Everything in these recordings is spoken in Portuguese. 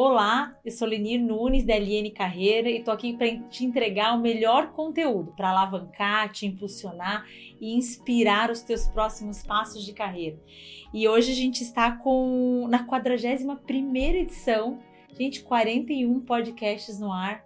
Olá, eu sou Lenir Nunes, da LN Carreira, e estou aqui para te entregar o melhor conteúdo para alavancar, te impulsionar e inspirar os teus próximos passos de carreira. E hoje a gente está na 41ª edição, gente, 41 podcasts no ar.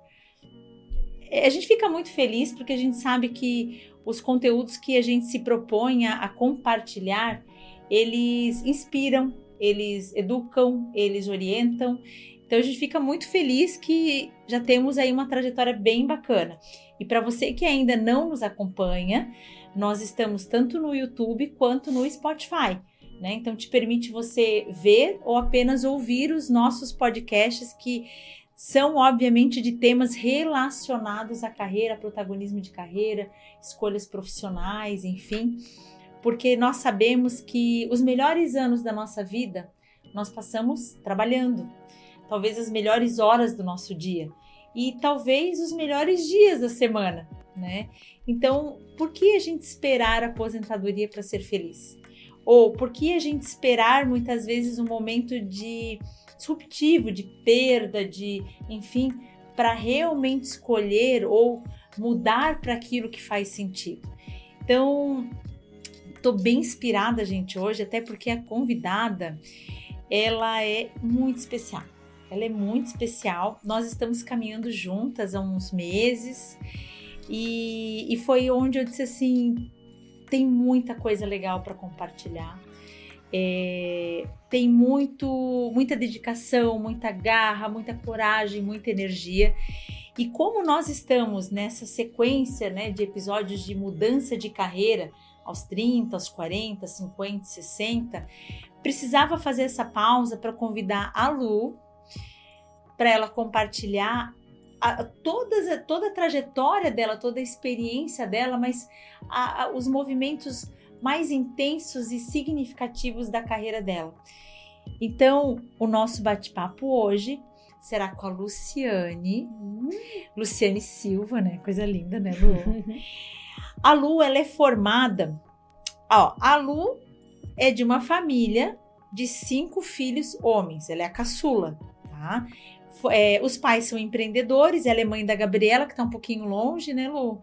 A gente fica muito feliz porque a gente sabe que os conteúdos que a gente se propõe a compartilhar, eles inspiram, eles educam, eles orientam. Então a gente fica muito feliz que já temos aí uma trajetória bem bacana. E para você que ainda não nos acompanha, nós estamos tanto no YouTube quanto no Spotify, né? Então te permite você ver ou apenas ouvir os nossos podcasts que são obviamente de temas relacionados à carreira, protagonismo de carreira, escolhas profissionais, enfim. Porque nós sabemos que os melhores anos da nossa vida nós passamos trabalhando. Talvez as melhores horas do nosso dia e talvez os melhores dias da semana, né? Então, por que a gente esperar a aposentadoria para ser feliz? Ou por que a gente esperar muitas vezes um momento disruptivo, de perda, enfim, para realmente escolher ou mudar para aquilo que faz sentido? Então, estou bem inspirada, gente, hoje, até porque a convidada, ela é muito especial. Ela é muito especial, nós estamos caminhando juntas há uns meses e foi onde eu disse assim, tem muita coisa legal para compartilhar, tem muita dedicação, muita garra, muita coragem, muita energia. E como nós estamos nessa sequência, né, de episódios de mudança de carreira, aos 30, aos 40, 50, 60, precisava fazer essa pausa para convidar a Lu, para ela compartilhar toda a trajetória dela, toda a experiência dela, mas os movimentos mais intensos e significativos da carreira dela. Então, o nosso bate-papo hoje será com a Luciane Silva, né? Coisa linda, né, Lu? A Lu, ela é formada... a Lu é de uma família de 5 filhos homens, ela é a caçula, tá? Os pais são empreendedores, ela é mãe da Gabriela, que está um pouquinho longe, né, Lu?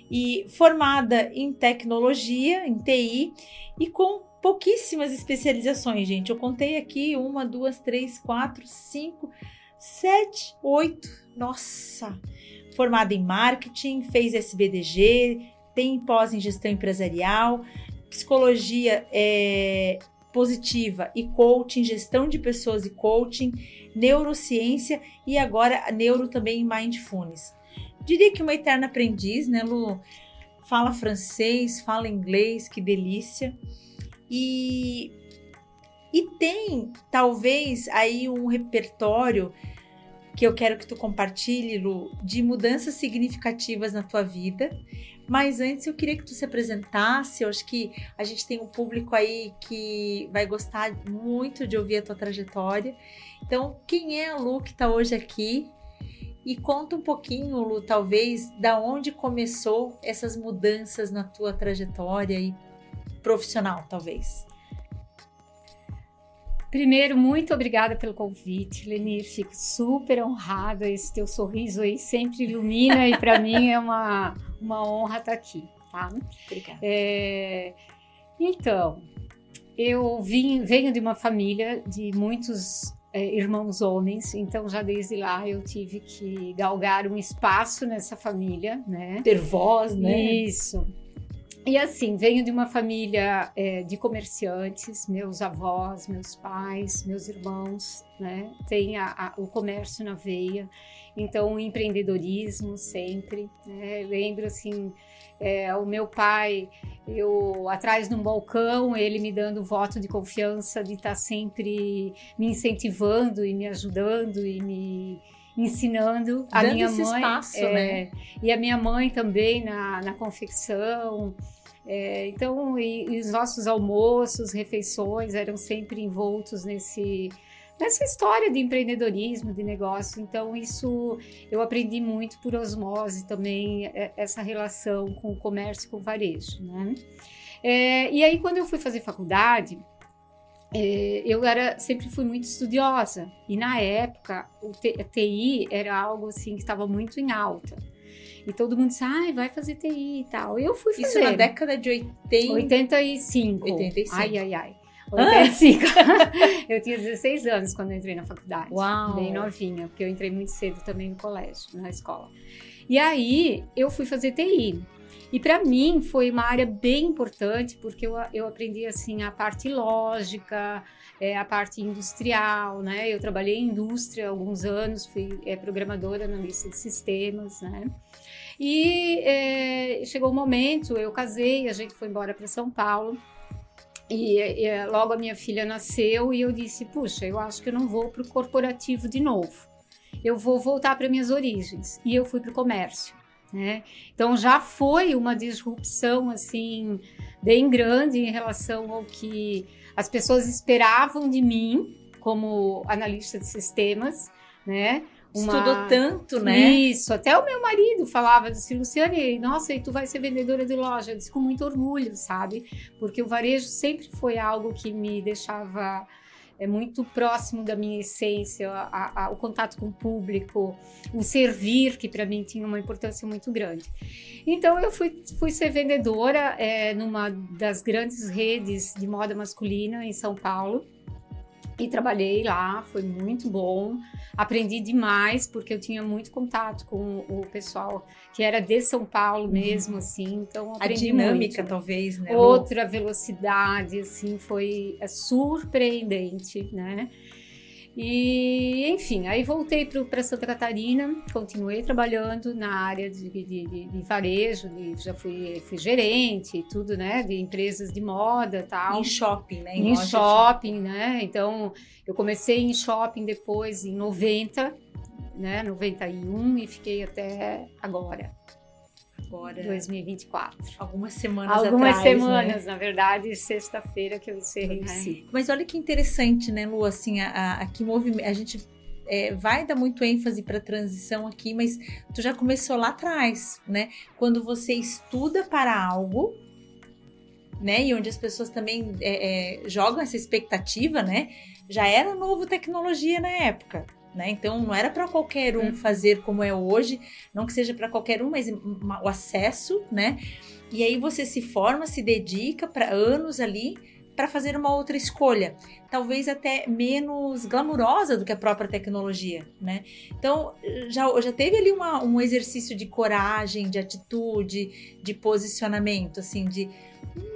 E formada em tecnologia, em TI, e com pouquíssimas especializações, gente. Eu contei aqui 1, 2, 3, 4, 5, 7, 8. Nossa! Formada em marketing, fez SBDG, tem pós em gestão empresarial, psicologia positiva e coaching, gestão de pessoas e coaching, neurociência e agora neuro também em mindfulness. Diria que uma eterna aprendiz, né, Lu? Fala francês, fala inglês, que delícia. E tem talvez aí um repertório que eu quero que tu compartilhe, Lu, de mudanças significativas na tua vida. Mas antes eu queria que tu se apresentasse. Eu acho que a gente tem um público aí que vai gostar muito de ouvir a tua trajetória. Então, quem é a Lu que está hoje aqui? E conta um pouquinho, Lu, talvez, da onde começou essas mudanças na tua trajetória e profissional, talvez. Primeiro, muito obrigada pelo convite, Lenir. Fico super honrada. Esse teu sorriso aí sempre ilumina e para mim é uma honra estar aqui, tá? Obrigada. Então, eu venho de uma família de muitos irmãos homens, então já desde lá eu tive que galgar um espaço nessa família, né? Ter voz, né? Isso. E assim, venho de uma família de comerciantes, meus avós, meus pais, meus irmãos, né? Tem o comércio na veia, então o empreendedorismo sempre, né? Lembro assim, o meu pai, eu atrás de um balcão, ele me dando voto de confiança de estar sempre me incentivando e me ajudando e me ensinando. A dando minha esse mãe, espaço, né? E a minha mãe também na confecção. Então, e os nossos almoços, refeições eram sempre envoltos nessa história de empreendedorismo, de negócio. Então, isso eu aprendi muito por osmose também, essa relação com o comércio e com o varejo, né? E aí, quando eu fui fazer faculdade, eu sempre fui muito estudiosa. E na época, a TI era algo assim que estava muito em alta. E todo mundo disse, vai fazer TI e tal. Eu fui fazer. Isso na década de 85. 85. Ai. 85. Eu tinha 16 anos quando eu entrei na faculdade. Uau! Bem novinha, porque eu entrei muito cedo também no colégio, na escola. E aí, eu fui fazer TI. E para mim foi uma área bem importante, porque eu aprendi assim a parte lógica, a parte industrial, né? Eu trabalhei em indústria há alguns anos, fui programadora, analista de sistemas, né? E chegou o momento, eu casei, a gente foi embora para São Paulo, e logo a minha filha nasceu e eu disse, puxa, eu acho que eu não vou para o corporativo de novo, eu vou voltar para minhas origens, e eu fui para o comércio. Né? Então já foi uma disrupção assim bem grande em relação ao que as pessoas esperavam de mim como analista de sistemas, né? Estudou tanto, né? Isso, até o meu marido falava assim, Luciane, nossa, e tu vai ser vendedora de loja? Eu disse com muito orgulho, sabe? Porque o varejo sempre foi algo que me deixava muito próximo da minha essência, o contato com o público, o servir, que para mim tinha uma importância muito grande. Então eu fui ser vendedora numa das grandes redes de moda masculina em São Paulo, e trabalhei lá, foi muito bom, aprendi demais, porque eu tinha muito contato com o pessoal que era de São Paulo mesmo, assim, então aprendi a dinâmica, muito. talvez, né? Outra velocidade, assim, foi surpreendente, né? E, enfim, aí voltei para Santa Catarina, continuei trabalhando na área de varejo, já fui gerente e tudo, né, de empresas de moda e tal. Em shopping, né? Em shopping, né? Então, eu comecei em shopping depois, em 90, né, 91, e fiquei até agora. 2024. Algumas semanas semanas, né? Na verdade, sexta-feira que eu encerrei o ciclo. Mas olha que interessante, né, Lu? Assim, aqui a gente vai dar muito ênfase para a transição aqui, mas tu já começou lá atrás, né? Quando você estuda para algo, né? E onde as pessoas também jogam essa expectativa, né? Já era novo tecnologia na época. Né? Então não era para qualquer um fazer como é hoje, não que seja para qualquer um, mas o acesso, né? E aí você se forma, se dedica para anos ali para fazer uma outra escolha, talvez até menos glamurosa do que a própria tecnologia, né? Então já teve ali um exercício de coragem, de atitude, de posicionamento, assim, de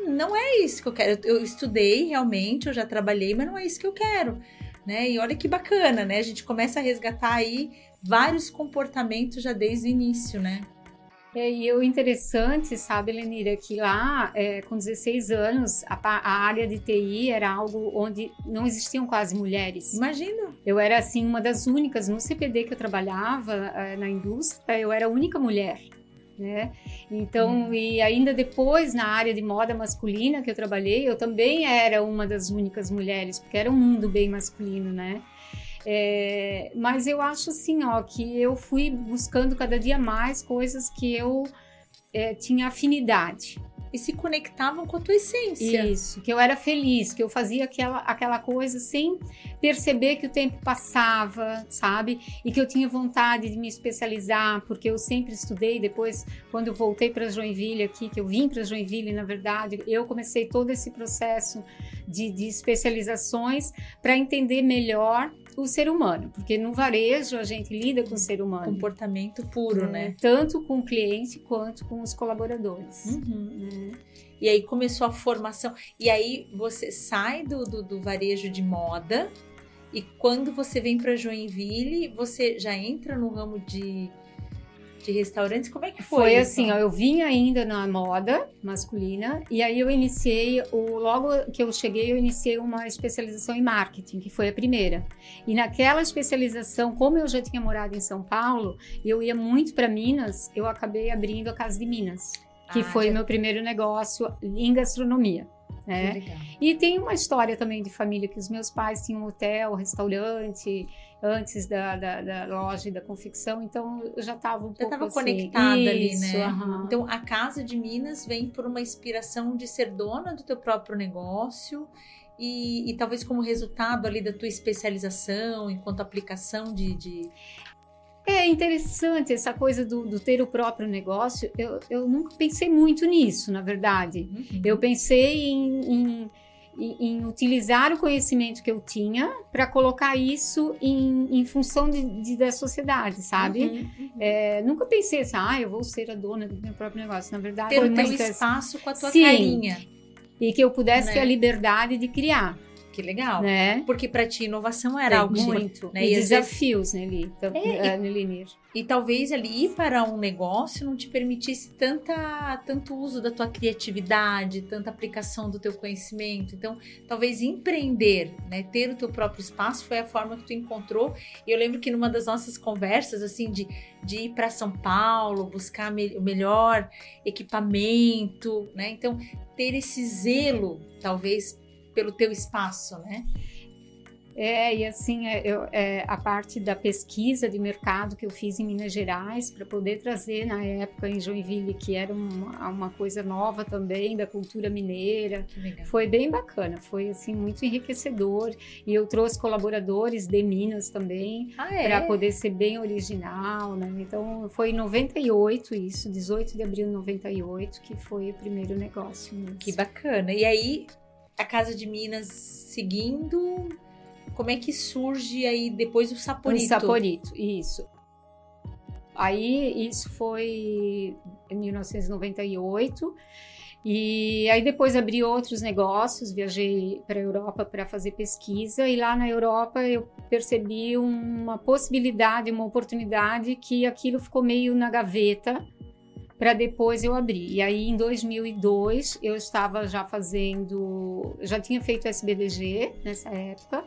não é isso que eu quero. Eu estudei realmente, eu já trabalhei, mas não é isso que eu quero. Né? E olha que bacana, né? A gente começa a resgatar aí vários comportamentos já desde o início, né? E o interessante, sabe, Lenira, que lá, com 16 anos, a área de TI era algo onde não existiam quase mulheres. Imagina! Eu era, assim, uma das únicas, no CPD que eu trabalhava, na indústria, eu era a única mulher. Né? Então, e ainda depois na área de moda masculina que eu trabalhei, eu também era uma das únicas mulheres, porque era um mundo bem masculino, né? Mas eu acho assim, que eu fui buscando cada dia mais coisas que eu tinha afinidade. E se conectavam com a tua essência. Isso, que eu era feliz, que eu fazia aquela coisa sem perceber que o tempo passava, sabe? E que eu tinha vontade de me especializar, porque eu sempre estudei. Depois, quando eu voltei para Joinville aqui, que eu vim para Joinville, na verdade, eu comecei todo esse processo de especializações para entender melhor o ser humano, porque no varejo a gente lida com o ser humano. Comportamento puro, né? Tanto com o cliente quanto com os colaboradores. E aí começou a formação. E aí você sai do varejo de moda, e quando você vem para Joinville, você já entra no ramo de restaurantes? Como é que foi? Foi assim, eu vim ainda na moda masculina, e aí eu iniciei, logo que eu cheguei, eu iniciei uma especialização em marketing, que foi a primeira. E naquela especialização, como eu já tinha morado em São Paulo, e eu ia muito para Minas, eu acabei abrindo a Casa de Minas, que foi o meu primeiro negócio em gastronomia. Né? E tem uma história também de família, que os meus pais tinham um hotel, restaurante, antes da loja e da confecção, então eu já estava pouco conectada ali, né? Então a Casa de Minas vem por uma inspiração de ser dona do teu próprio negócio e talvez como resultado ali da tua especialização, enquanto aplicação de... É interessante essa coisa do ter o próprio negócio. Eu nunca pensei muito nisso, na verdade. Eu pensei em utilizar o conhecimento que eu tinha para colocar isso em função da sociedade, sabe? Nunca pensei assim, eu vou ser a dona do meu próprio negócio. Na verdade, ter o teu espaço com a tua carinha. E que eu pudesse ter a liberdade de criar. Que legal, né? Porque para ti inovação era algo muito, né? E desafios, né, Li? E talvez ali ir para um negócio não te permitisse tanto uso da tua criatividade, tanta aplicação do teu conhecimento. Então, talvez empreender, né, ter o teu próprio espaço foi a forma que tu encontrou. E eu lembro que numa das nossas conversas, assim, de ir para São Paulo, buscar o melhor equipamento, né? Então, ter esse zelo, talvez, pelo teu espaço, né? E assim, a parte da pesquisa de mercado que eu fiz em Minas Gerais, para poder trazer na época em Joinville, que era uma coisa nova também, da cultura mineira, foi bem bacana, foi assim, muito enriquecedor, e eu trouxe colaboradores de Minas também, para poder ser bem original, né? Então, foi em 98 isso, 18 de abril de 98, que foi o primeiro negócio mesmo. Que bacana, e aí a Casa de Minas seguindo, como é que surge aí depois o Saporito? O Saporito, isso. Aí isso foi em 1998 e aí depois abri outros negócios, viajei para a Europa para fazer pesquisa e lá na Europa eu percebi uma possibilidade, uma oportunidade que aquilo ficou meio na gaveta, para depois eu abrir. E aí, em 2002, eu estava já já tinha feito SBDG nessa época,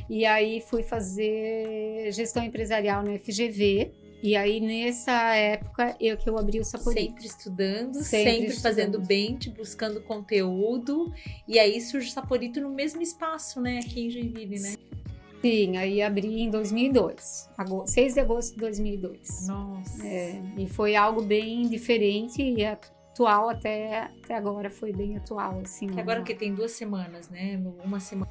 e aí fui fazer gestão empresarial no FGV, e aí nessa época que eu abri o Saporito. Sempre estudando, sempre fazendo bench, buscando conteúdo, e aí surge o Saporito no mesmo espaço, né, aqui em Joinville, né? Sim, aí abri em 2002, 6 de agosto de 2002. Nossa! E foi algo bem diferente e atual até agora, foi bem atual, assim. Que agora que tem 2 semanas, né? Uma semana.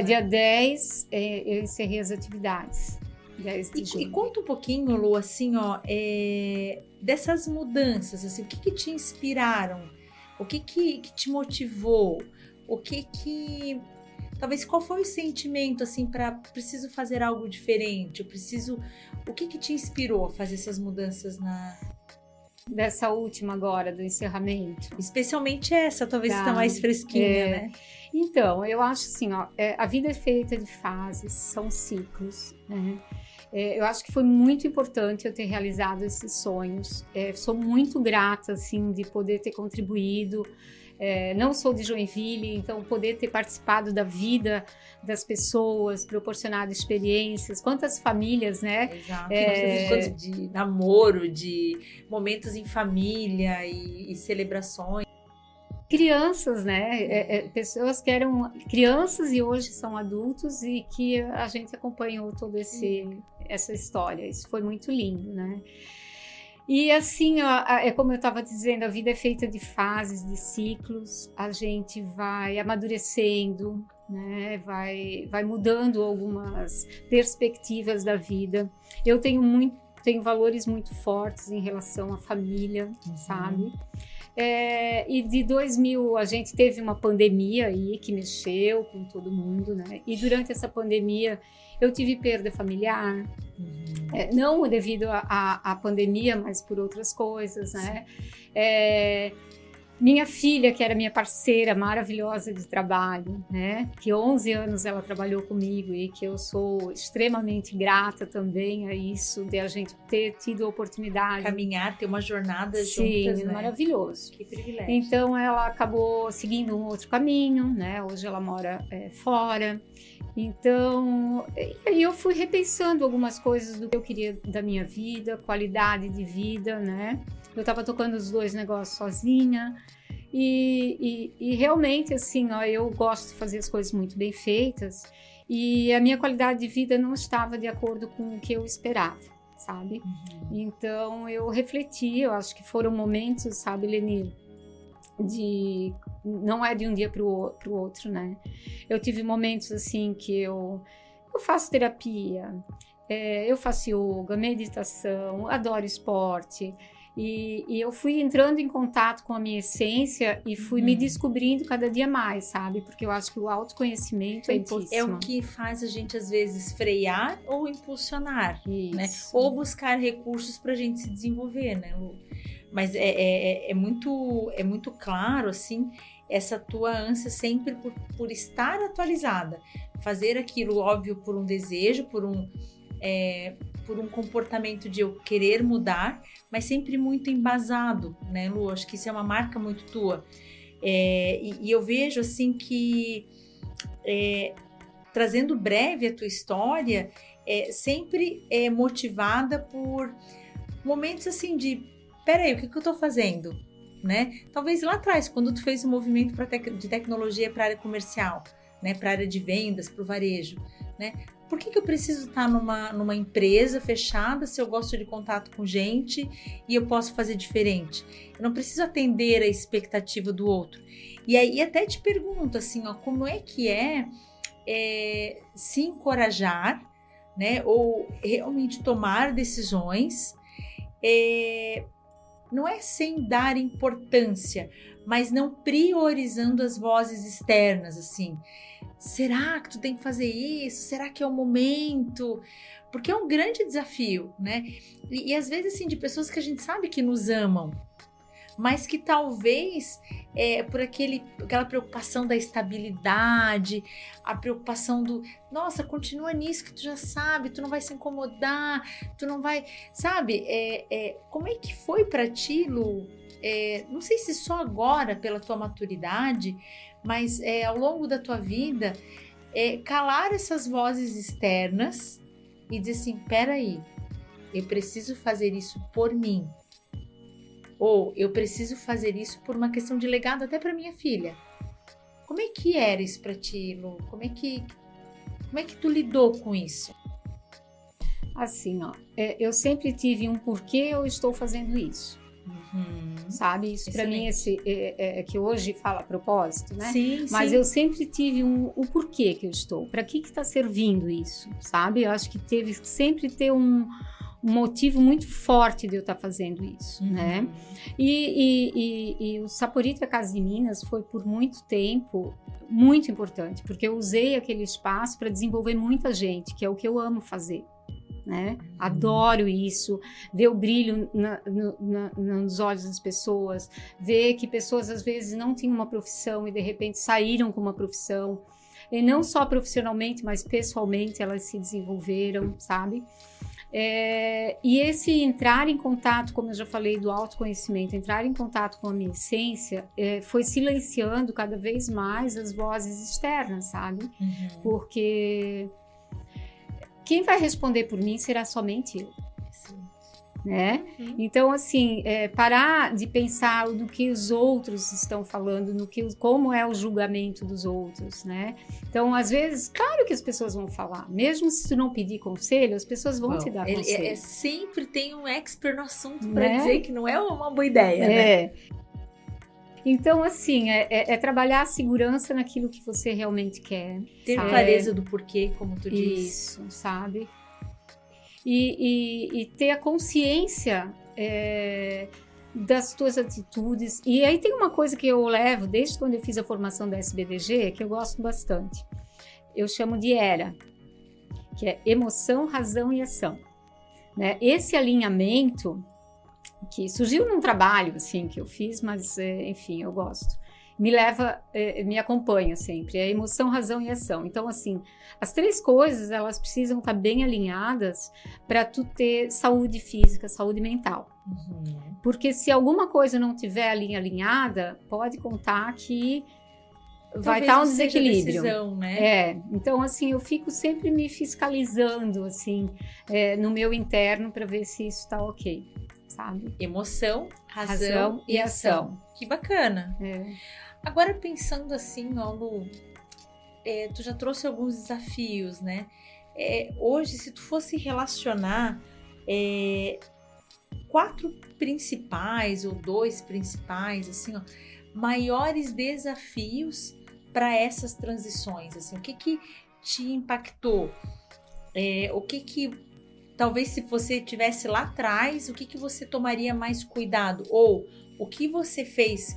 Dia 10 eu encerrei as atividades. 10 de junho. E conta um pouquinho, Lu, assim, dessas mudanças, assim, o que te inspiraram? O que te motivou? Talvez qual foi o sentimento, assim, preciso fazer algo diferente? O que te inspirou a fazer essas mudanças Dessa última agora, do encerramento? Especialmente essa, talvez está mais fresquinha, né? Então, eu acho assim, a vida é feita de fases, são ciclos, né? Eu acho que foi muito importante eu ter realizado esses sonhos. Sou muito grata, assim, de poder ter contribuído. Não sou de Joinville, então poder ter participado da vida das pessoas, proporcionado experiências, quantas famílias, né? Exato. De namoro, de momentos em família e celebrações. Crianças, né? Pessoas que eram crianças e hoje são adultos e que a gente acompanhou toda essa história. Isso foi muito lindo, né? E assim, como eu estava dizendo, a vida é feita de fases, de ciclos, a gente vai amadurecendo, né? Vai mudando algumas perspectivas da vida. Eu tenho valores muito fortes em relação à família, sabe? E de 2000 a gente teve uma pandemia aí que mexeu com todo mundo, né? E durante essa pandemia eu tive perda familiar, não devido à pandemia, mas por outras coisas, né? Minha filha, que era minha parceira maravilhosa de trabalho, né? Que 11 anos ela trabalhou comigo e que eu sou extremamente grata também a isso, de a gente ter tido a oportunidade. Caminhar, ter uma jornada Sim, juntas, né? Maravilhoso. Que privilégio. Então, ela acabou seguindo um outro caminho, né? Hoje ela mora fora. Então, aí eu fui repensando algumas coisas do que eu queria da minha vida, qualidade de vida, né? Eu estava tocando os 2 negócios sozinha e realmente, assim, eu gosto de fazer as coisas muito bem feitas e a minha qualidade de vida não estava de acordo com o que eu esperava, sabe? Então, eu refleti, eu acho que foram momentos, sabe, Lenir, de não é de um dia para o outro, né? Eu tive momentos assim que eu faço terapia, eu faço yoga, meditação, adoro esporte. E eu fui entrando em contato com a minha essência e fui me descobrindo cada dia mais, sabe? Porque eu acho que o autoconhecimento é importante. É o que faz a gente, às vezes, frear ou impulsionar, Isso. né? Ou buscar recursos para a gente se desenvolver, né, Lu? Mas é muito claro, assim, essa tua ânsia sempre por estar atualizada. Fazer aquilo, óbvio, por um desejo, por um comportamento de eu querer mudar, mas sempre muito embasado, né, Lu? Acho que isso é uma marca muito tua. E eu vejo, assim, que trazendo breve a tua história, sempre é motivada por momentos, assim, de peraí, o que eu tô fazendo? Né? Talvez lá atrás, quando tu fez um movimento de tecnologia para a área comercial, né, para a área de vendas, para o varejo, né? Por que eu preciso estar numa empresa fechada se eu gosto de contato com gente e eu posso fazer diferente? Eu não preciso atender a expectativa do outro. E aí até te pergunto assim, ó, como é que se encorajar, né, ou realmente tomar decisões, não é sem dar importância, mas não priorizando as vozes externas, assim. Será que tu tem que fazer isso? Será que é o momento? Porque é um grande desafio, né? E às vezes, assim, de pessoas que a gente sabe que nos amam, mas que talvez por aquela preocupação da estabilidade, a preocupação do, nossa, continua nisso que tu já sabe, tu não vai se incomodar, tu não vai, sabe? Como é que foi pra ti, Lu? Não sei se só agora, pela tua maturidade, mas ao longo da tua vida, calar essas vozes externas e dizer assim, peraí, eu preciso fazer isso por mim. Ou eu preciso fazer isso por uma questão de legado até para minha filha. Como é que era isso para ti, Lu? Como é que tu lidou com isso? Assim, ó, eu sempre tive um porquê eu estou fazendo isso. Sabe? Isso para mim que hoje fala propósito, né? Sim, mas sim. Eu sempre tive o porquê que eu estou. Para que está servindo isso? Sabe? Eu acho que sempre ter um motivo muito forte de eu estar fazendo isso, né? E o Saporito, a Casa de Minas, foi por muito tempo muito importante, porque eu usei aquele espaço para desenvolver muita gente, que é o que eu amo fazer, né? Adoro isso, ver o brilho nos olhos das pessoas, ver que pessoas às vezes não tinham uma profissão e de repente saíram com uma profissão, e não só profissionalmente, mas pessoalmente elas se desenvolveram, sabe? E esse entrar em contato, como eu já falei do autoconhecimento, entrar em contato com a minha essência, foi silenciando cada vez mais as vozes externas, sabe? Porque quem vai responder por mim será somente eu. Né? Então, assim, parar de pensar no que os outros estão falando, como é o julgamento dos outros, né? Então, às vezes, claro que as pessoas vão falar, mesmo se tu não pedir conselho, as pessoas vão te dar conselho. Sempre tem um expert no assunto para dizer que não é uma boa ideia, né? Então, assim, trabalhar a segurança naquilo que você realmente quer. Ter clareza do porquê, como tu disse. Isso, sabe? E ter a consciência das tuas atitudes. E aí tem uma coisa que eu levo desde quando eu fiz a formação da SBDG, que eu gosto bastante. Eu chamo de ERA, que é emoção, razão e ação. Né? Esse alinhamento que surgiu num trabalho assim, que eu fiz, mas enfim, eu gosto. Me acompanha sempre, é emoção, razão e ação. Então, assim, as três coisas, elas precisam estar bem alinhadas para tu ter saúde física, saúde mental. Porque se alguma coisa não tiver alinhada, pode contar que vai estar um desequilíbrio. Decisão, né? Então, assim, eu fico sempre me fiscalizando, assim, no meu interno para ver se isso está ok, sabe? Emoção, razão e ação. Que bacana. Agora, pensando assim, Lu, tu já trouxe alguns desafios, né? Hoje, se tu fosse relacionar 4 principais ou 2 principais, assim, maiores desafios para essas transições? Assim, o que te impactou? O que talvez se você tivesse lá atrás, o que você tomaria mais cuidado? Ou o que você fez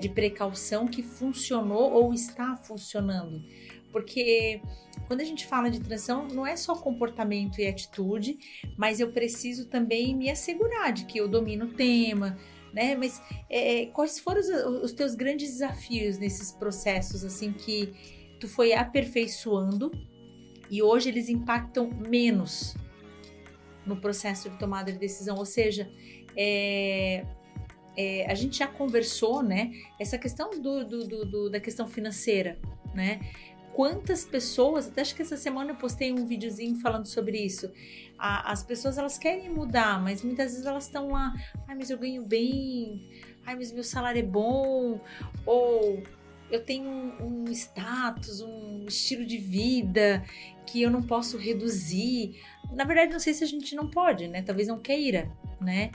de precaução que funcionou ou está funcionando? Porque quando a gente fala de transição, não é só comportamento e atitude, mas eu preciso também me assegurar de que eu domino o tema, né? Mas quais foram os teus grandes desafios nesses processos, assim, que tu foi aperfeiçoando e hoje eles impactam menos no processo de tomada de decisão? Ou seja, a gente já conversou, né? Essa questão da questão financeira, né? Quantas pessoas, até acho que essa semana eu postei um videozinho falando sobre isso. As pessoas, elas querem mudar, mas muitas vezes elas estão lá, ai, mas eu ganho bem, ai, mas meu salário é bom, ou eu tenho um status, um estilo de vida que eu não posso reduzir. Na verdade, não sei se a gente não pode, né? Talvez não queira, né?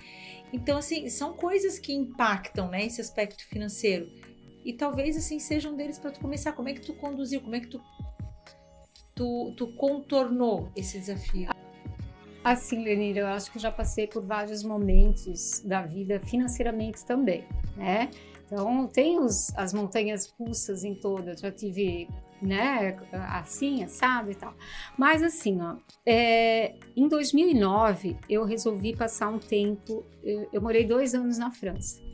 Então, assim, são coisas que impactam, né, esse aspecto financeiro. E talvez, assim, seja um deles para tu começar. Como é que tu conduziu? Como é que tu contornou esse desafio? Assim, Lenir, eu acho que já passei por vários momentos da vida financeiramente também, né? Então, tem as montanhas russas em todas. Já tive, né, assim, assado e tal. Mas, assim, ó, em 2009, eu resolvi passar um tempo... Eu morei 2 anos na França.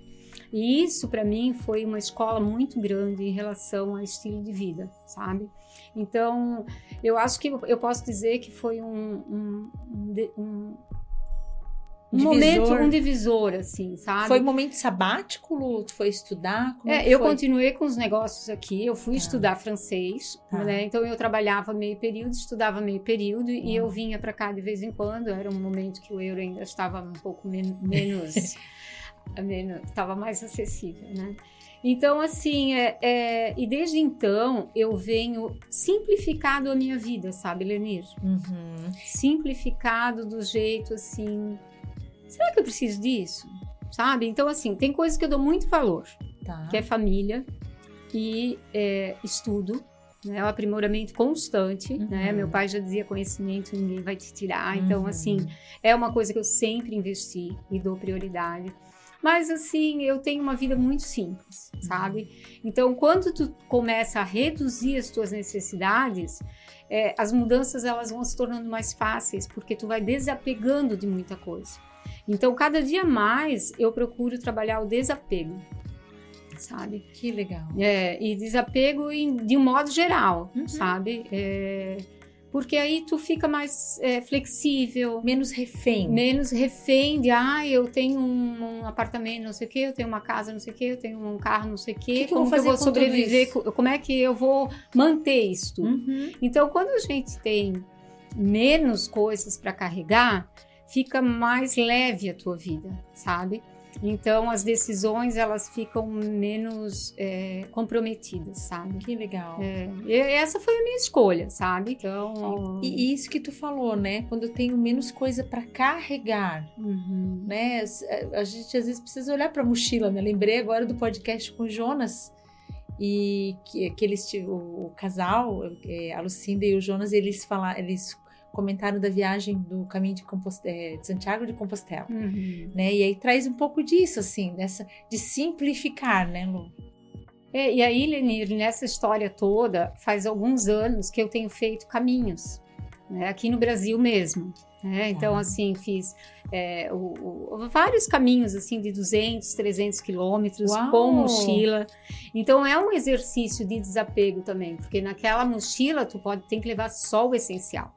E isso, para mim, foi uma escola muito grande em relação ao estilo de vida, sabe? Então, eu acho que eu posso dizer que foi um momento, um divisor, assim, sabe? Foi um momento sabático, Lu? Tu foi estudar? Eu continuei com os negócios aqui, eu fui estudar francês, né? Então eu trabalhava meio período, estudava meio período e eu vinha para cá de vez em quando. Era um momento que o euro ainda estava um pouco menos... estava mais acessível, né? Então, assim, e desde então eu venho simplificado a minha vida, sabe, Lenir? Uhum. Simplificado do jeito, assim, será que eu preciso disso? Sabe? Então, assim, tem coisas que eu dou muito valor, que é família e estudo, né? O aprimoramento constante, né? Meu pai já dizia, conhecimento ninguém vai te tirar. Então, assim, é uma coisa que eu sempre investi e dou prioridade. Mas, assim, eu tenho uma vida muito simples, sabe? Então, quando tu começa a reduzir as tuas necessidades, as mudanças, elas vão se tornando mais fáceis, porque tu vai desapegando de muita coisa. Então, cada dia mais, eu procuro trabalhar o desapego, sabe? Que legal. E desapego de um modo geral, sabe? Porque aí tu fica mais flexível. Menos refém. Menos refém de, eu tenho um apartamento, não sei o quê, eu tenho uma casa, não sei o quê, eu tenho um carro, não sei o quê. Como que eu vou sobreviver? Como é que eu vou manter isso? Então, quando a gente tem menos coisas para carregar, fica mais leve a tua vida, sabe? Então, as decisões, elas ficam menos comprometidas, sabe? Que legal. E essa foi a minha escolha, sabe? Então... E isso que tu falou, né? Quando eu tenho menos coisa para carregar, né? A gente, às vezes, precisa olhar para a mochila, né? Lembrei agora do podcast com o Jonas, e que o casal, a Lucinda e o Jonas, eles comentaram da viagem do caminho de Santiago de Compostela, né? E aí traz um pouco disso, assim, de simplificar, né, Lu? E aí, Lenir, nessa história toda, faz alguns anos que eu tenho feito caminhos, né, aqui no Brasil mesmo, né? Então, assim, fiz vários caminhos, assim, de 200, 300 quilômetros, com mochila. Então, é um exercício de desapego também, porque naquela mochila tu tem que levar só o essencial.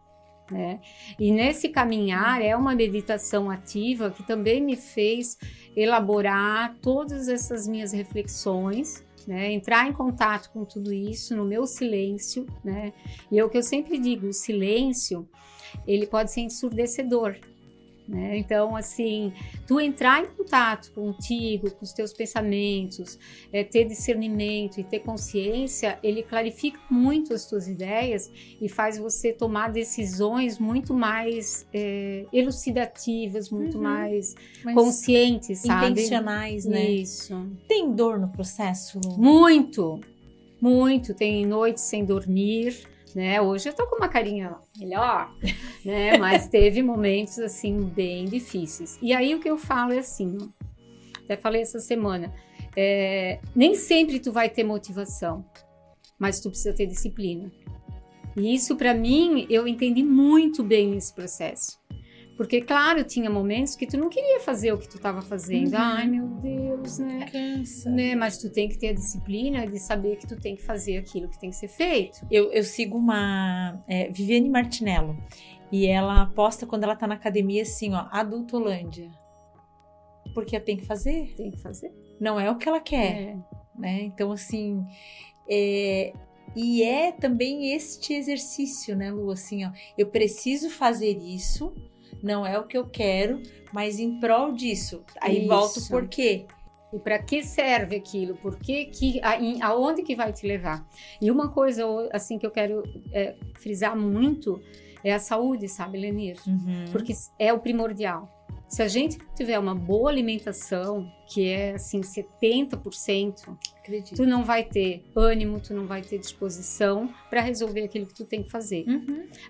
Né? E nesse caminhar é uma meditação ativa que também me fez elaborar todas essas minhas reflexões, né? Entrar em contato com tudo isso no meu silêncio, né? E é o que eu sempre digo, o silêncio, ele pode ser ensurdecedor, né? Então, assim, tu entrar em contato contigo, com os teus pensamentos, ter discernimento e ter consciência, ele clarifica muito as tuas ideias e faz você tomar decisões muito mais elucidativas, muito mais conscientes, sabe? Intencionais, né? Isso. Tem dor no processo, Lu? Muito, muito. Tem noites sem dormir, né? Hoje eu tô com uma carinha melhor, né? Mas teve momentos, assim, bem difíceis. E aí o que eu falo é assim, ó, até falei essa semana, nem sempre tu vai ter motivação, mas tu precisa ter disciplina. E isso, para mim, eu entendi muito bem nesse processo. Porque, claro, tinha momentos que tu não queria fazer o que tu estava fazendo. Ai, meu Deus, né? Cansa. Né? Mas tu tem que ter a disciplina de saber que tu tem que fazer aquilo que tem que ser feito. Eu sigo uma Viviane Martinello. E ela posta quando ela tá na academia assim, ó, Adultolândia. Porque tem que fazer. Tem que fazer. Não é o que ela quer, né? Então, assim... E é também este exercício, né, Lu? Assim, ó, eu preciso fazer isso... Não é o que eu quero, mas em prol disso. Aí Isso. volto por quê? E para que serve aquilo? Por que, aonde que vai te levar? E uma coisa assim que eu quero frisar muito é a saúde, sabe, Lenir? Porque é o primordial. Se a gente tiver uma boa alimentação, que é assim 70%, acredito, tu não vai ter ânimo, tu não vai ter disposição para resolver aquilo que tu tem que fazer.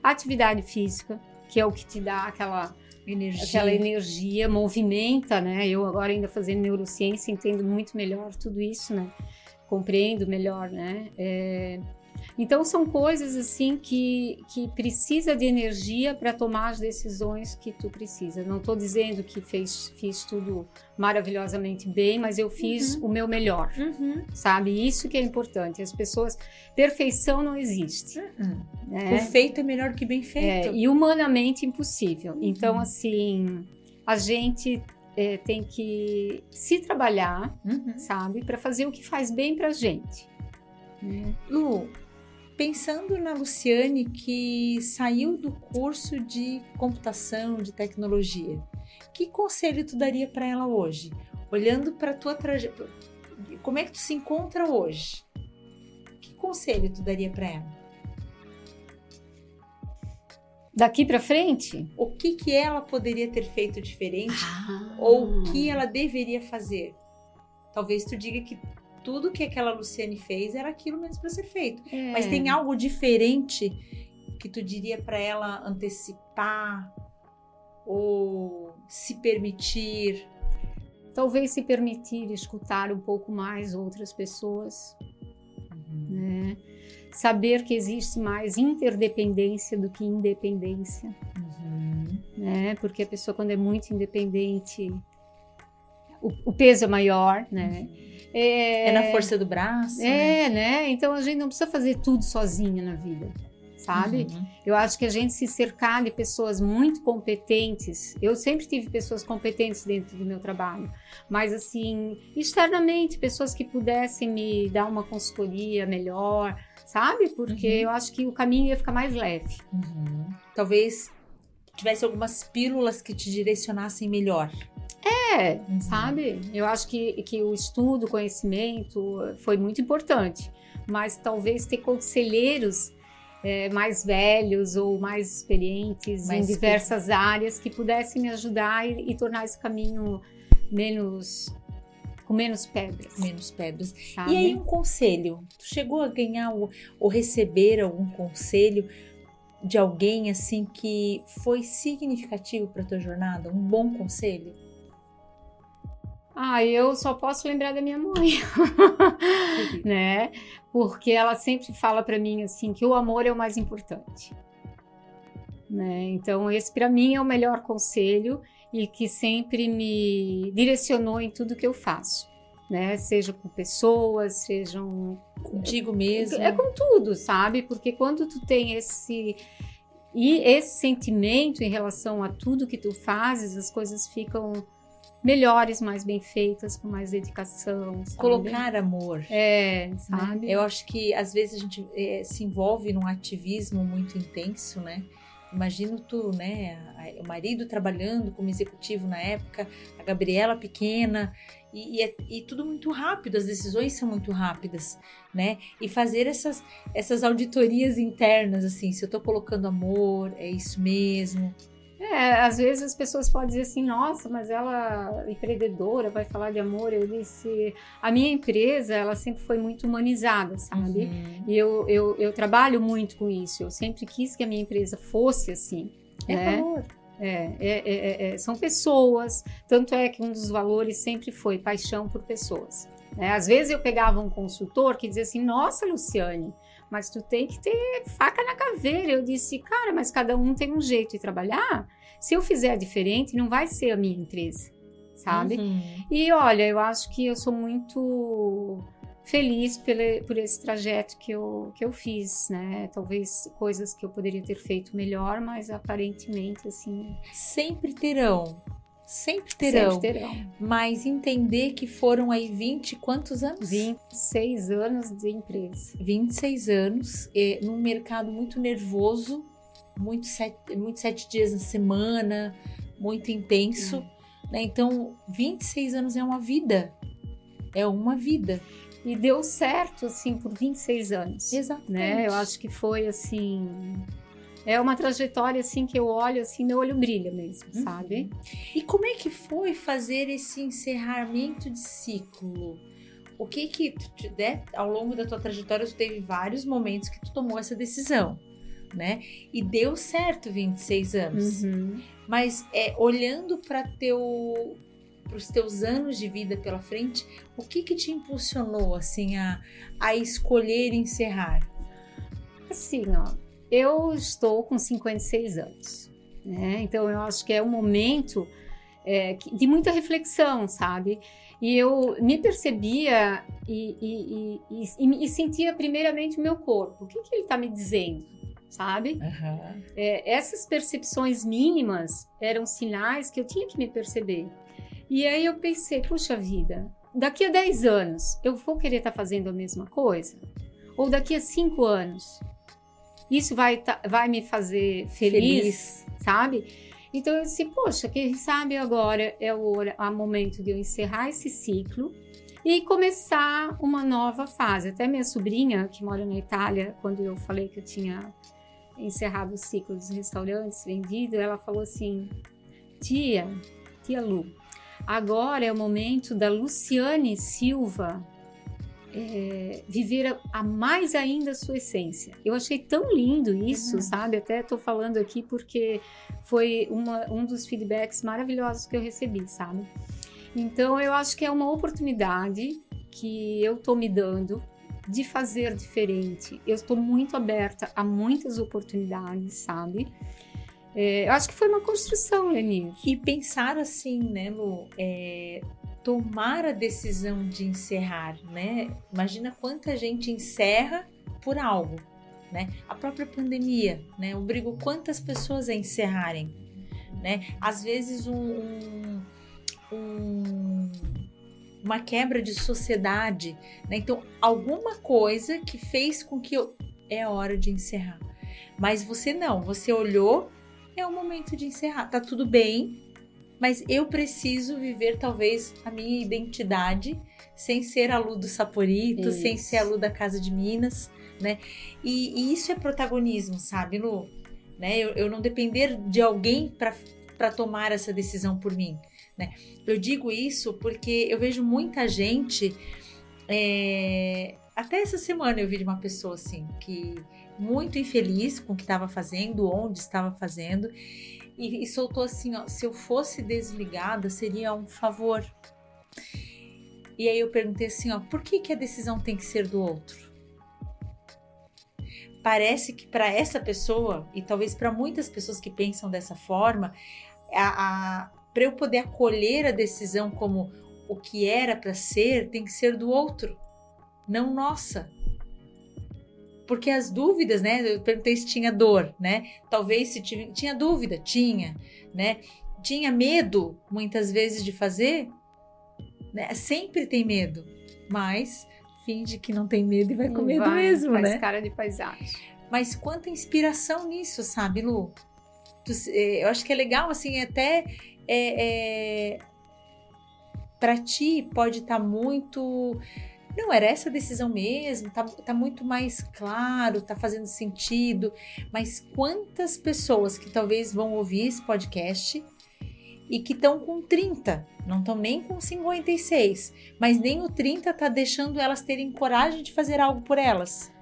Atividade física, que é o que te dá aquela energia, movimenta, né? Eu agora ainda fazendo neurociência entendo muito melhor tudo isso, né? Compreendo melhor, né? Então são coisas assim que precisa de energia para tomar as decisões que tu precisa. Não estou dizendo que fiz tudo maravilhosamente bem, mas eu fiz o meu melhor, sabe? Isso que é importante. As pessoas, perfeição não existe. O feito é melhor que bem feito. E humanamente impossível. Então assim, a gente tem que se trabalhar, sabe? Para fazer o que faz bem pra gente. Lu, pensando na Luciane que saiu do curso de computação, de tecnologia, que conselho tu daria para ela hoje? Olhando para tua trajetória, como é que tu se encontra hoje? Que conselho tu daria para ela? Daqui para frente? O que ela poderia ter feito diferente ou o que ela deveria fazer? Talvez tu diga que tudo que aquela Luciane fez era aquilo mesmo para ser feito. Mas tem algo diferente que tu diria para ela antecipar ou se permitir? Talvez se permitir escutar um pouco mais outras pessoas, né? Saber que existe mais interdependência do que independência, né? Porque a pessoa, quando é muito independente, o peso é maior, né? É na força do braço, né? Então a gente não precisa fazer tudo sozinha na vida, sabe? Eu acho que a gente se cercar de pessoas muito competentes. Eu sempre tive pessoas competentes dentro do meu trabalho, mas assim, externamente, pessoas que pudessem me dar uma consultoria melhor, sabe? Porque eu acho que o caminho ia ficar mais leve. Talvez tivesse algumas pílulas que te direcionassem melhor. Sabe? Eu acho que o estudo, o conhecimento foi muito importante, mas talvez ter conselheiros mais velhos ou mais experientes em diversas áreas que pudessem me ajudar e tornar esse caminho com menos pedras. Menos pedras. Sabe? E aí um conselho, tu chegou a ganhar ou receber algum conselho de alguém assim que foi significativo para tua jornada? Um bom conselho? Eu só posso lembrar da minha mãe, né? Porque ela sempre fala para mim assim que o amor é o mais importante, né? Então esse para mim é o melhor conselho e que sempre me direcionou em tudo que eu faço, né? Seja com pessoas, sejam contigo mesmo. É com tudo, sabe? Porque quando tu tem esse sentimento em relação a tudo que tu fazes, as coisas ficam melhores, mais bem feitas, com mais dedicação, sabe? Colocar amor. Sabe? Eu acho que às vezes a gente se envolve num ativismo muito intenso, né? imagino tu, né? O marido trabalhando como executivo na época, a Gabriela pequena, e tudo muito rápido, as decisões são muito rápidas, né? E fazer essas auditorias internas, assim, se eu tô colocando amor, é isso mesmo. Às vezes as pessoas podem dizer assim, nossa, mas ela é empreendedora, vai falar de amor. Eu disse, a minha empresa, ela sempre foi muito humanizada, sabe? E eu trabalho muito com isso, eu sempre quis que a minha empresa fosse assim, né? Amor. São pessoas, tanto é que um dos valores sempre foi paixão por pessoas, né? Às vezes eu pegava um consultor que dizia assim, nossa, Luciane, mas tu tem que ter faca na caveira. Eu disse, cara, mas cada um tem um jeito de trabalhar. Se eu fizer diferente, não vai ser a minha empresa, sabe? E olha, eu acho que eu sou muito feliz por esse trajeto que eu fiz, né? Talvez coisas que eu poderia ter feito melhor, mas aparentemente, assim... Sempre terão. Mas entender que foram aí 20, quantos anos? 26 anos de empresa. 26 anos, num mercado muito nervoso, muito 7 dias na semana, muito intenso, né? Então, 26 anos é uma vida. E deu certo, assim, por 26 anos. Exatamente. Né? Eu acho que foi, assim... É uma trajetória, assim, que eu olho, assim, meu olho brilha mesmo, sabe? E como é que foi fazer esse encerramento de ciclo? O que né, ao longo da tua trajetória, tu teve vários momentos que tu tomou essa decisão, né? E deu certo 26 anos. Mas olhando para os teus anos de vida pela frente, o que te impulsionou, assim, a escolher encerrar? Assim, ó... Eu estou com 56 anos, né? Então eu acho que é um momento de muita reflexão, sabe? E eu me percebia e sentia primeiramente o meu corpo. O que ele está me dizendo, sabe? Essas percepções mínimas eram sinais que eu tinha que me perceber. E aí eu pensei, puxa vida, daqui a 10 anos eu vou querer estar fazendo a mesma coisa? Ou daqui a 5 anos? Isso vai me fazer feliz, sabe? Então eu disse, poxa, quem sabe agora é o momento de eu encerrar esse ciclo e começar uma nova fase. Até minha sobrinha, que mora na Itália, quando eu falei que eu tinha encerrado o ciclo dos restaurantes vendido, ela falou assim, tia Lu, agora é o momento da Luciane Silva viver a mais ainda a sua essência. Eu achei tão lindo isso, sabe? Até tô falando aqui porque foi um dos feedbacks maravilhosos que eu recebi, sabe? Então, eu acho que é uma oportunidade que eu tô me dando de fazer diferente. Eu estou muito aberta a muitas oportunidades, sabe? Eu acho que foi uma construção, Lenir. E pensar assim, né, Lu? Tomar a decisão de encerrar, né? Imagina quanta gente encerra por algo, né? A própria pandemia, né? Obrigou quantas pessoas a encerrarem, né? Às vezes uma quebra de sociedade, né? Então, alguma coisa que fez com que é hora de encerrar. Mas você não, você olhou, é o momento de encerrar, tá tudo bem, mas eu preciso viver talvez a minha identidade sem ser a Lu do Saporito, sem ser a Lu da Casa de Minas, né? E isso é protagonismo, sabe, Lu? Né? Eu não depender de alguém para tomar essa decisão por mim, né? Eu digo isso porque eu vejo muita gente, até essa semana eu vi de uma pessoa assim, que muito infeliz com o que estava fazendo, onde estava fazendo, e soltou assim, ó, se eu fosse desligada seria um favor. E aí eu perguntei assim, ó, por que a decisão tem que ser do outro? Parece que para essa pessoa, e talvez para muitas pessoas que pensam dessa forma, para eu poder acolher a decisão como o que era para ser, tem que ser do outro, não nossa. Porque as dúvidas, né? Eu perguntei se tinha dor, né? Talvez se tinha dúvida, tinha, né? Tinha medo, muitas vezes, de fazer, né? Sempre tem medo, mas finge que não tem medo e vai com medo mesmo, faz né? Cara de paisagem. Mas quanta inspiração nisso, sabe, Lu? Eu acho que é legal, assim, até para ti pode estar muito... Não, era essa a decisão mesmo, tá muito mais claro, tá fazendo sentido, mas quantas pessoas que talvez vão ouvir esse podcast e que estão com 30, não estão nem com 56, mas nem o 30 tá deixando elas terem coragem de fazer algo por elas.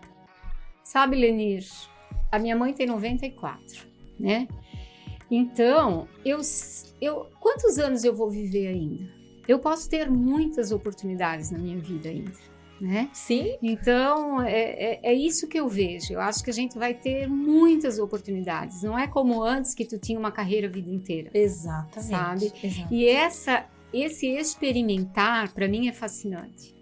Sabe, Lenir, a minha mãe tem 94, né? Então, quantos anos eu vou viver ainda? Eu posso ter muitas oportunidades na minha vida ainda, né? Sim. Então, é isso que eu vejo. Eu acho que a gente vai ter muitas oportunidades. Não é como antes que tu tinha uma carreira a vida inteira. Exatamente. Sabe? Exatamente. E esse experimentar, para mim, é fascinante.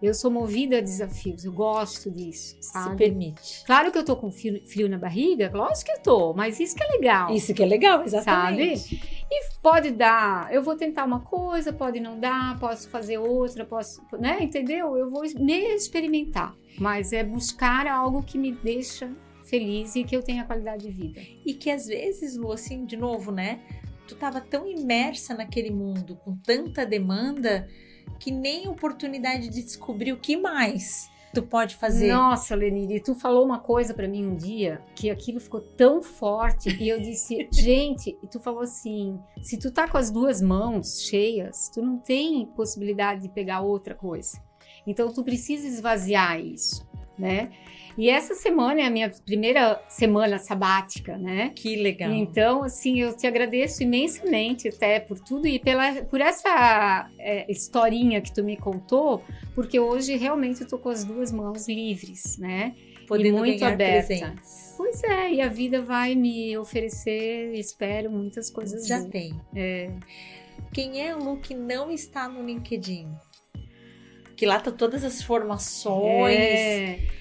Eu sou movida a desafios, eu gosto disso, sabe? Se permite. Claro que eu tô com frio na barriga, lógico que eu tô, mas isso que é legal. Isso que é legal, exatamente. Sabe? E pode dar, eu vou tentar uma coisa, pode não dar, posso fazer outra, posso, né? Entendeu? Eu vou me experimentar, mas é buscar algo que me deixa feliz e que eu tenha qualidade de vida. E que às vezes, Lu, assim, de novo, né? Tu tava tão imersa naquele mundo, com tanta demanda, que nem oportunidade de descobrir o que mais tu pode fazer. Nossa, Lenir, tu falou uma coisa pra mim um dia, que aquilo ficou tão forte, e eu disse, gente, e tu falou assim, se tu tá com as duas mãos cheias, tu não tem possibilidade de pegar outra coisa. Então, tu precisa esvaziar isso, né? E essa semana é a minha primeira semana sabática, né? Que legal. Então, assim, eu te agradeço imensamente até por tudo e por essa historinha que tu me contou, porque hoje realmente eu tô com as duas mãos livres, né? Podendo e muito ganhar aberta. presentes. Pois é, e a vida vai me oferecer, espero, muitas coisas Já boas. tem. Quem é a Lu que não está no LinkedIn? Que lá tá todas as formações.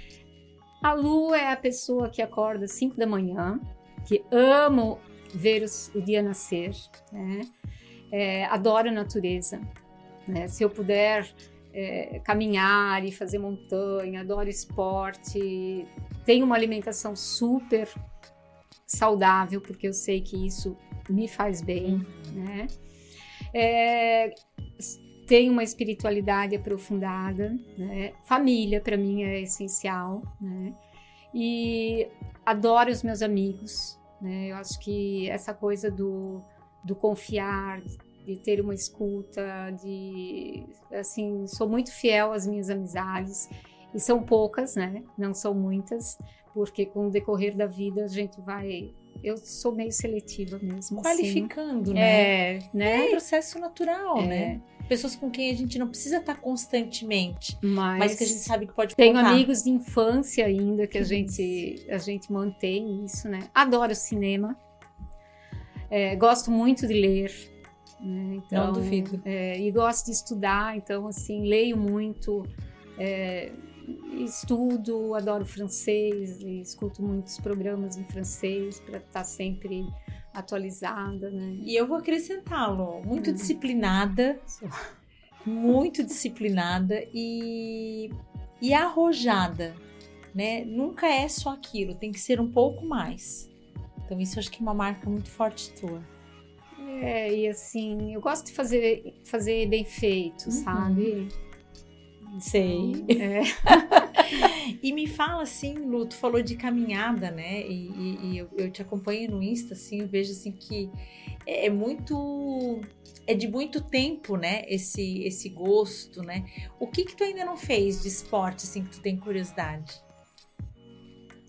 A Lu é a pessoa que acorda às 5 da manhã, que amo ver o dia nascer, né? Adoro a natureza, né? Se eu puder caminhar e fazer montanha, adoro esporte, tenho uma alimentação super saudável, porque eu sei que isso me faz bem, né? Tenho uma espiritualidade aprofundada, né? Família para mim é essencial, né? E adoro os meus amigos, né? Eu acho que essa coisa do confiar, de ter uma escuta, assim, sou muito fiel às minhas amizades, e são poucas, né? Não são muitas, porque com o decorrer da vida a gente vai... Eu sou meio seletiva mesmo. Qualificando, assim. né? É um processo natural, né? Pessoas com quem a gente não precisa estar constantemente, mas que a gente sabe que pode contar. Tenho amigos de infância ainda que a gente mantém isso, né? Adoro cinema, gosto muito de ler, né? Então, não duvido. E gosto de estudar, então assim, leio muito, estudo, adoro francês, e escuto muitos programas em francês para estar sempre atualizada, né? E eu vou acrescentá-lo, muito disciplinada, muito disciplinada e arrojada, né? Nunca é só aquilo, tem que ser um pouco mais. Então isso eu acho que é uma marca muito forte tua. E assim, eu gosto de fazer bem feito, sabe? Sei. E me fala assim, Lu, tu falou de caminhada, né? E eu te acompanho no Insta, assim, eu vejo assim que é de muito tempo, né? Esse gosto, né? O que tu ainda não fez de esporte, assim, que tu tem curiosidade?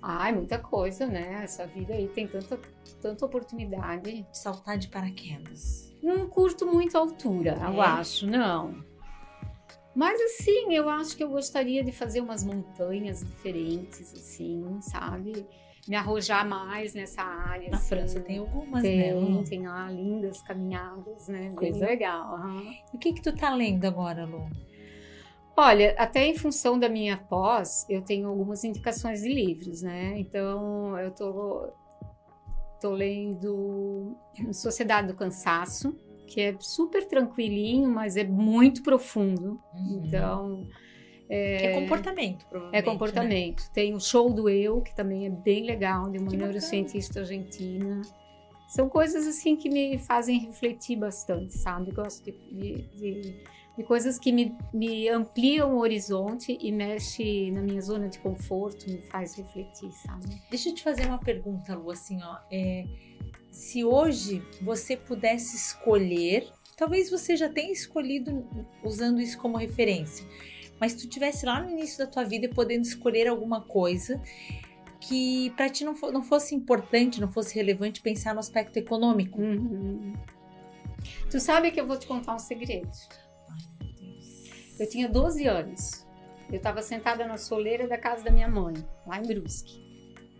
Ai, muita coisa, né? Essa vida aí tem tanta oportunidade. De saltar de paraquedas. Não curto muito a altura, eu acho, não. Mas assim, eu acho que eu gostaria de fazer umas montanhas diferentes, assim, sabe? Me arrojar mais nessa área. Na assim. França tem algumas, né? Tem lá lindas caminhadas, né? Coisa legal. Uhum. E o que tu tá lendo agora, Lu? Olha, até em função da minha pós, eu tenho algumas indicações de livros, né? Então, eu tô lendo Sociedade do Cansaço, que é super tranquilinho, mas é muito profundo. Então... É comportamento, provavelmente. É comportamento. Né? Tem o Show do Eu, que também é bem legal, de uma que neurocientista argentina. São coisas assim que me fazem refletir bastante, sabe? Gosto de coisas que me ampliam o horizonte e mexe na minha zona de conforto, me faz refletir, sabe? Deixa eu te fazer uma pergunta, Lu, assim, ó. Se hoje você pudesse escolher, talvez você já tenha escolhido usando isso como referência, mas tu tivesse lá no início da tua vida podendo escolher alguma coisa que para ti não fosse importante, não fosse relevante pensar no aspecto econômico. Uhum. Tu sabe que eu vou te contar um segredo. Ai, meu Deus. Eu tinha 12 anos. Eu estava sentada na soleira da casa da minha mãe, lá em Brusque.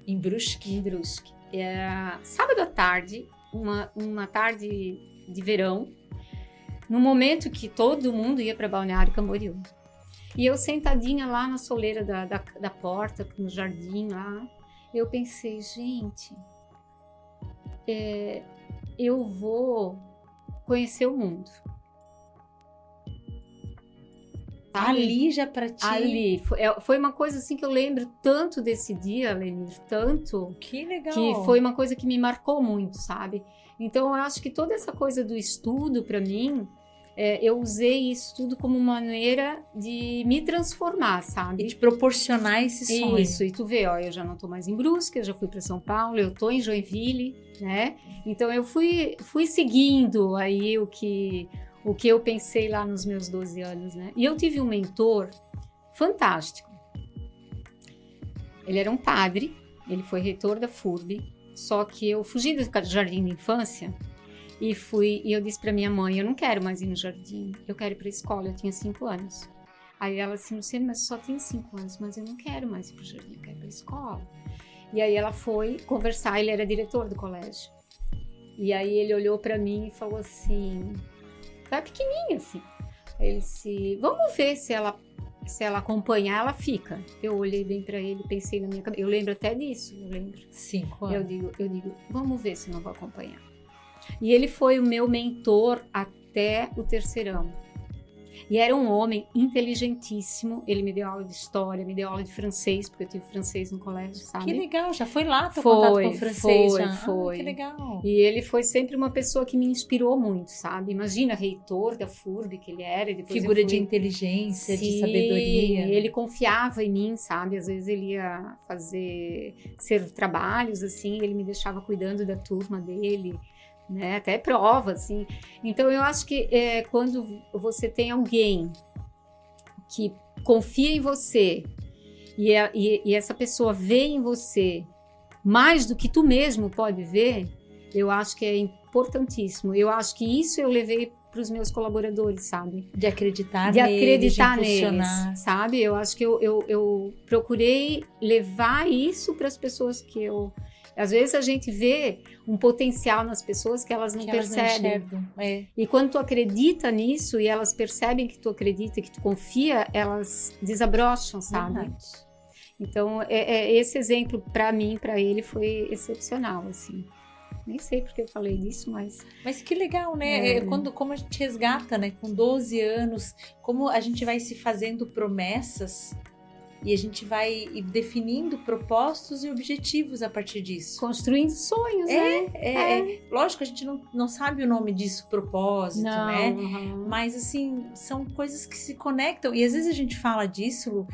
Em Brusque? Em Brusque. Era sábado à tarde, uma tarde de verão, no momento que todo mundo ia para Balneário Camboriú. E eu sentadinha lá na soleira da porta, no jardim lá, eu pensei, gente, eu vou conhecer o mundo. Sabe? Ali já pra ti? Ali. Foi uma coisa assim que eu lembro tanto desse dia, Lenir, tanto. Que legal. Que foi uma coisa que me marcou muito, sabe? Então, eu acho que toda essa coisa do estudo, para mim, eu usei isso tudo como maneira de me transformar, sabe? E de proporcionar esse sonho. Isso, e tu vê, ó, eu já não tô mais em Brusque, eu já fui para São Paulo, eu tô em Joinville, né? Então, eu fui seguindo aí o que eu pensei lá nos meus 12 anos, né? E eu tive um mentor fantástico. Ele era um padre, ele foi reitor da FURB, só que eu fugi do jardim de infância e eu disse para minha mãe, eu não quero mais ir no jardim, eu quero ir para a escola, eu tinha 5 anos. Aí ela assim, Luciana, mas só tem 5 anos, mas eu não quero mais ir para o jardim, eu quero ir para a escola. E aí ela foi conversar, ele era diretor do colégio. E aí ele olhou para mim e falou assim, tá pequenininha assim. Ele disse, vamos ver se ela acompanhar, ela fica. Eu olhei bem para ele, pensei na minha cabeça, eu lembro até disso, 5 anos. Eu digo, vamos ver se não vou acompanhar. E ele foi o meu mentor até o terceirão. E era um homem inteligentíssimo, ele me deu aula de história, me deu aula de francês, porque eu tive francês no colégio, sabe? Que legal, já foi lá teu contato com o francês? Foi. Que legal. E ele foi sempre uma pessoa que me inspirou muito, sabe? Imagina, reitor da FURB que ele era. E depois figura de inteligência, Sim, de sabedoria. Ele confiava em mim, sabe? Às vezes ele ia ser trabalhos, assim, ele me deixava cuidando da turma dele, né? Até prova, assim. Então, eu acho que quando você tem alguém que confia em você e essa pessoa vê em você mais do que tu mesmo pode ver, eu acho que é importantíssimo. Eu acho que isso eu levei para os meus colaboradores, sabe? De acreditar neles, sabe? Eu acho que eu procurei levar isso para as pessoas que eu... Às vezes a gente vê um potencial nas pessoas que elas não percebem. E quando tu acredita nisso e elas percebem que tu acredita, que tu confia, elas desabrocham, sabe? Verdade. Então, esse exemplo, para mim, para ele, foi excepcional, assim. Nem sei porque eu falei disso, mas... Mas que legal, né? Como a gente resgata, né? Com 12 anos, como a gente vai se fazendo promessas e a gente vai definindo propósitos e objetivos a partir disso. Construindo sonhos, né? Lógico, a gente não sabe o nome disso, propósito, né? Uhum. Mas, assim, são coisas que se conectam. E às vezes a gente fala disso, Lu,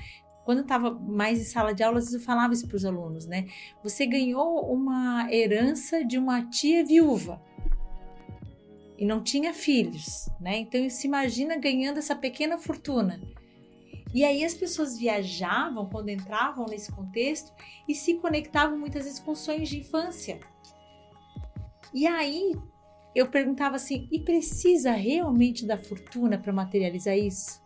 quando eu estava mais em sala de aula, às vezes eu falava isso para os alunos, né? Você ganhou uma herança de uma tia viúva e não tinha filhos, né? Então, se imagina ganhando essa pequena fortuna. E aí as pessoas viajavam quando entravam nesse contexto e se conectavam muitas vezes com sonhos de infância. E aí eu perguntava assim, e precisa realmente da fortuna para materializar isso?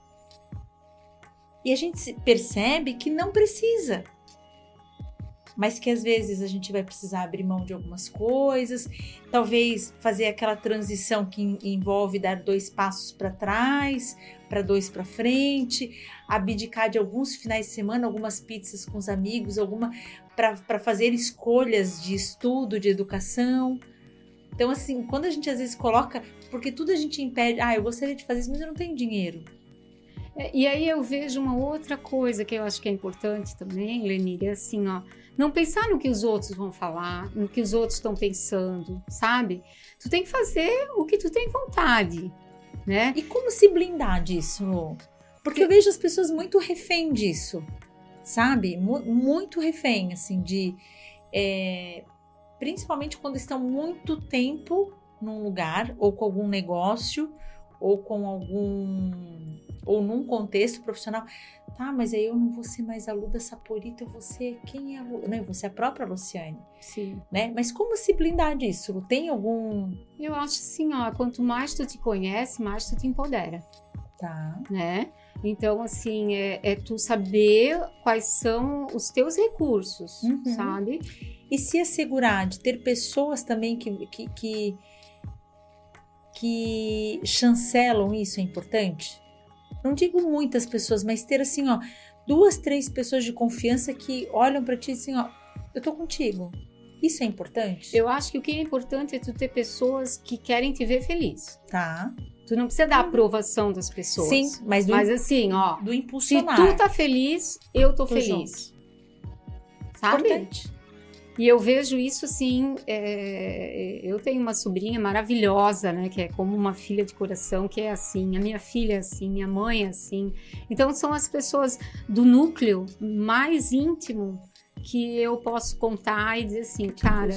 E a gente percebe que não precisa. Mas que às vezes a gente vai precisar abrir mão de algumas coisas, talvez fazer aquela transição que envolve dar 2 passos para trás, para 2 para frente, abdicar de alguns finais de semana, algumas pizzas com os amigos, para fazer escolhas de estudo, de educação. Então, assim, quando a gente às vezes coloca, porque tudo a gente impede, eu gostaria de fazer isso, mas eu não tenho dinheiro. E aí eu vejo uma outra coisa que eu acho que é importante também, Lenir, é assim, ó, não pensar no que os outros vão falar, no que os outros estão pensando, sabe? Tu tem que fazer o que tu tem vontade, né? E como se blindar disso, Lu? Porque eu vejo as pessoas muito refém disso, sabe? Muito refém, assim, principalmente quando estão muito tempo num lugar, ou com algum negócio, ou ou num contexto profissional. Tá, mas aí eu não vou ser mais a Luda Saporito, eu vou ser quem é a Lu? Não, eu vou ser a própria Luciane. Sim. Né? Mas como se blindar disso? Lu? Tem algum... Eu acho assim, ó, quanto mais tu te conhece, mais tu te empodera. Tá. Né? Então, assim, é tu saber quais são os teus recursos, sabe? E se assegurar de ter pessoas também que chancelam isso é importante? Não digo muitas pessoas, mas ter assim, ó, 2, 3 pessoas de confiança que olham pra ti assim, ó, eu tô contigo. Isso é importante? Eu acho que o que é importante é tu ter pessoas que querem te ver feliz. Tá. Tu não precisa dar aprovação das pessoas. Sim, mas assim, ó, do impulsionar. se tu tá feliz, eu tô feliz. Junto. Sabe? Importante. E eu vejo isso assim, eu tenho uma sobrinha maravilhosa, né, que é como uma filha de coração, que é assim, a minha filha é assim, minha mãe é assim. Então são as pessoas do núcleo mais íntimo que eu posso contar e dizer assim, cara,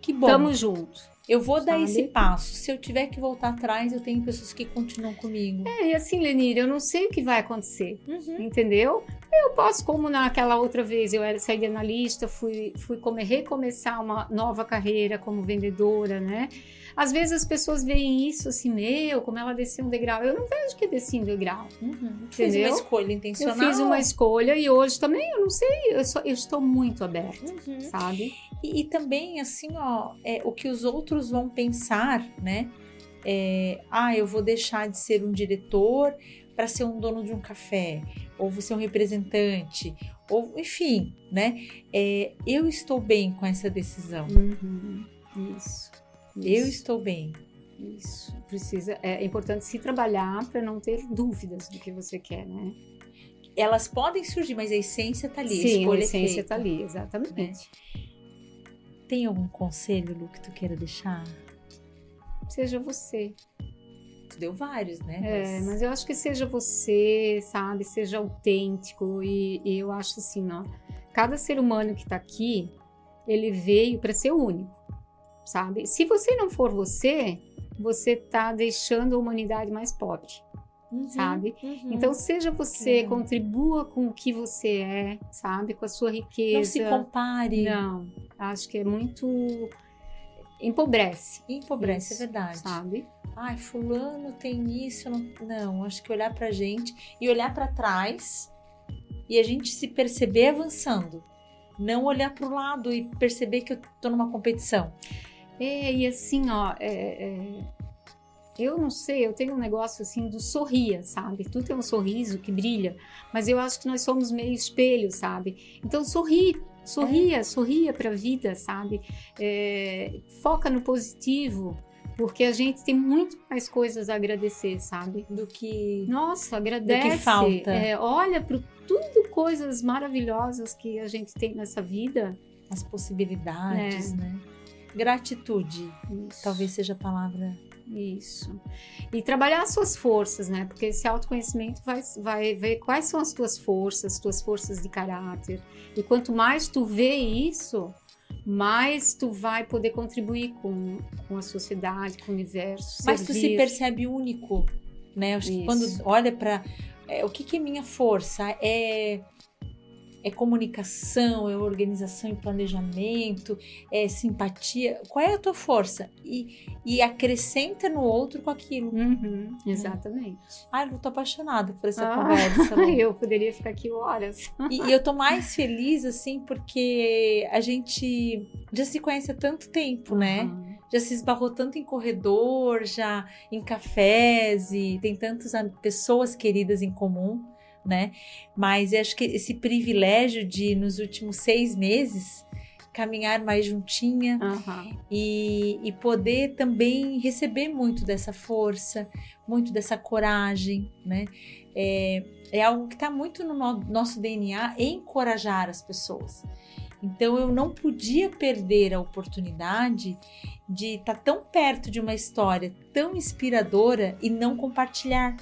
que bom. Tamo junto. Eu vou dar esse passo. Se eu tiver que voltar atrás, eu tenho pessoas que continuam comigo. E assim, Lenir, eu não sei o que vai acontecer, entendeu? Eu posso, como naquela outra vez, eu saí de analista, fui recomeçar uma nova carreira como vendedora, né? Às vezes as pessoas veem isso assim, como ela desceu um degrau. Eu não vejo que desci um degrau, entendeu? Fiz uma escolha intencional. Eu fiz uma escolha e hoje também, eu não sei, eu estou muito aberta, sabe? E também, assim, ó, o que os outros vão pensar, né? Eu vou deixar de ser um diretor para ser um dono de um café, ou vou ser um representante, ou enfim, né? Eu estou bem com essa decisão. Isso. Eu estou bem. Isso. É importante se trabalhar para não ter dúvidas do que você quer, né? Elas podem surgir, mas a essência tá ali. Sim, a essência tá ali, exatamente. Né? Tem algum conselho, Lu, que tu queira deixar? Seja você. Tu deu vários, né? Mas eu acho que seja você, sabe? Seja autêntico e eu acho assim, ó, cada ser humano que tá aqui, ele veio para ser único, sabe? Se você não for você tá deixando a humanidade mais pobre, sabe? Então seja você, contribua com o que você é, sabe? Com a sua riqueza. Não se compare. Não, acho que é muito... Empobrece, isso, é verdade. Sabe? Ai, fulano tem isso, não, acho que olhar pra gente e olhar pra trás e a gente se perceber avançando, não olhar pro lado e perceber que eu tô numa competição. E assim, ó, eu não sei, eu tenho um negócio assim do sorria, sabe? Tu tem um sorriso que brilha, mas eu acho que nós somos meio espelho, sabe? Então sorria pra vida, sabe? Foca no positivo, porque a gente tem muito mais coisas a agradecer, sabe? Nossa, agradece. Do que falta. Olha para tudo, coisas maravilhosas que a gente tem nessa vida. As possibilidades, né? Gratitude, talvez seja a palavra. Isso. E trabalhar as suas forças, né? Porque esse autoconhecimento vai ver quais são as tuas forças de caráter. E quanto mais tu vê isso, mais tu vai poder contribuir com a sociedade, com o universo. Mas tu se percebe único, né? Acho que quando olha para o que é minha força, é comunicação, é organização e planejamento, é simpatia. Qual é a tua força? E acrescenta no outro com aquilo. Exatamente. Ai, eu tô apaixonada por essa conversa. Eu poderia ficar aqui horas. E eu tô mais feliz, assim, porque a gente já se conhece há tanto tempo, né? Já se esbarrou tanto em corredor, já em cafés, e tem tantas pessoas queridas em comum, né? Mas eu acho que esse privilégio de, nos últimos 6 meses, caminhar mais juntinha e poder também receber muito dessa força, muito dessa coragem, né? É algo que está muito no nosso DNA, encorajar as pessoas. Então eu não podia perder a oportunidade de estar tão perto de uma história tão inspiradora e não compartilhar.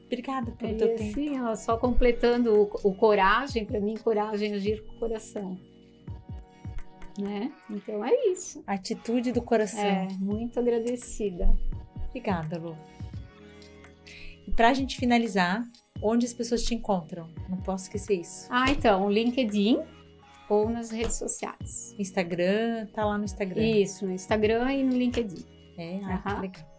Obrigada pelo teu tempo. Sim, só completando o coragem, para mim, coragem é agir com o coração. Né? Então é isso. Atitude do coração. Muito agradecida. Obrigada, Lu. E para a gente finalizar, onde as pessoas te encontram? Não posso esquecer isso. Então, o LinkedIn ou nas redes sociais. Instagram, tá lá no Instagram. Isso, no Instagram e no LinkedIn. Que legal.